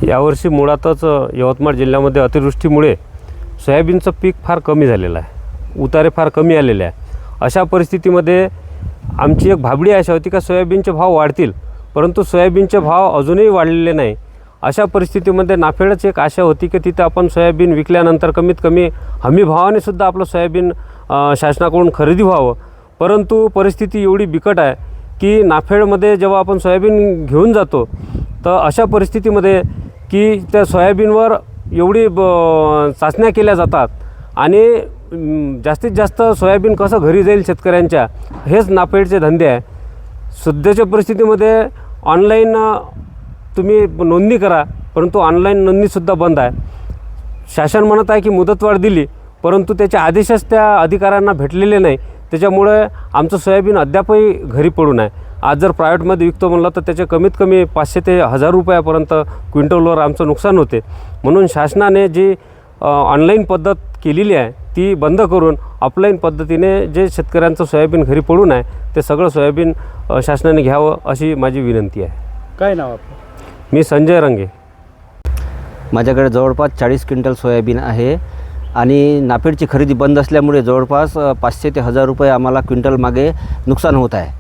यावर्षी मुळातच यवतमाळ जिल्ह्यामध्ये अतिवृष्टीमुळे सोयाबीनचं पीक फार कमी झालेलं आहे, उतारे फार कमी आलेले आहे. अशा परिस्थितीमध्ये आमची एक भाबडी आशा होती का सोयाबीनचे भाव वाढतील, परंतु सोयाबीनचे भाव अजूनही वाढलेले नाही. अशा परिस्थितीमध्ये नाफेडच एक आशा होती की तिथे आपण सोयाबीन विकल्यानंतर कमीत कमी हमी भावाने सुद्धा आपलं सोयाबीन शासनाकडून खरेदी व्हावं. परंतु परिस्थिती एवढी बिकट आहे की नाफेडमध्ये जेव्हा आपण सोयाबीन घेऊन जातो तर अशा परिस्थितीमध्ये की त्या सोयाबीनवर एवढी चाचण्या केल्या जातात आणि जास्तीत जास्त सोयाबीन कसं घरी जाईल शेतकऱ्यांच्या, हेच नाफेडचे धंदे आहे. सध्याच्या परिस्थितीमध्ये ऑनलाईन तुम्ही नोंदणी करा, परंतु ऑनलाईन नोंदणीसुद्धा बंद आहे. शासन म्हणत आहे की मुदतवाढ दिली, परंतु त्याचे आदेशच त्या अधिकाऱ्यांना भेटलेले नाही. त्याच्यामुळे आमचं सोयाबीन अद्यापही घरी पडून आहे. आज जर प्रायव्हेटमध्ये विकतो म्हणलं तर त्याचे कमीत कमी 500 ते 1000 रुपयापर्यंत क्विंटलवर आमचं नुकसान होते. म्हणून शासनाने जी ऑनलाईन पद्धत केलेली आहे ती बंद करून ऑफलाईन पद्धतीने जे शेतकऱ्यांचं सोयाबीन घरी पडून आहे ते सगळं सोयाबीन शासनाने घ्यावं अशी माझी विनंती आहे. काय नाव आपलं? मी संजय रंगे. माझ्याकडे जवळपास 40 क्विंटल सोयाबीन आहे आणि नाफेडची खरेदी बंद असल्यामुळे जवळपास 500 ते 1000 रुपये आम्हाला क्विंटल मागे नुकसान होत आहे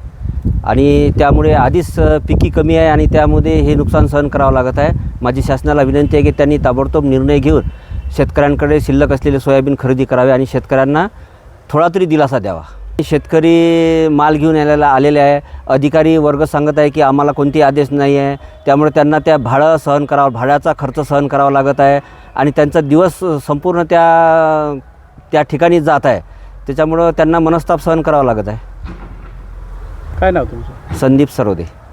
आणि त्यामुळे आधीच पिकी कमी आहे आणि त्यामध्ये हे नुकसान सहन करावं लागत आहे. माझी शासनाला विनंती आहे की त्यांनी ताबडतोब निर्णय घेऊन शेतकऱ्यांकडे शिल्लक असलेले सोयाबीन खरेदी करावे आणि शेतकऱ्यांना थोडा तरी दिलासा द्यावा. शेतकरी माल घेऊन आलेले आहे. अधिकारी वर्ग सांगत आहे की आम्हाला कोणती आदेश नाही आहे, त्यामुळे त्यांना त्या भाड्याचा खर्च सहन करावा लागत आहे आणि त्यांचा दिवस संपूर्ण त्या ठिकाणी जात आहे. त्याच्यामुळं त्यांना मनस्ताप सहन करावा लागत आहे. काय नाव तुमचं? संदीप सरोदे.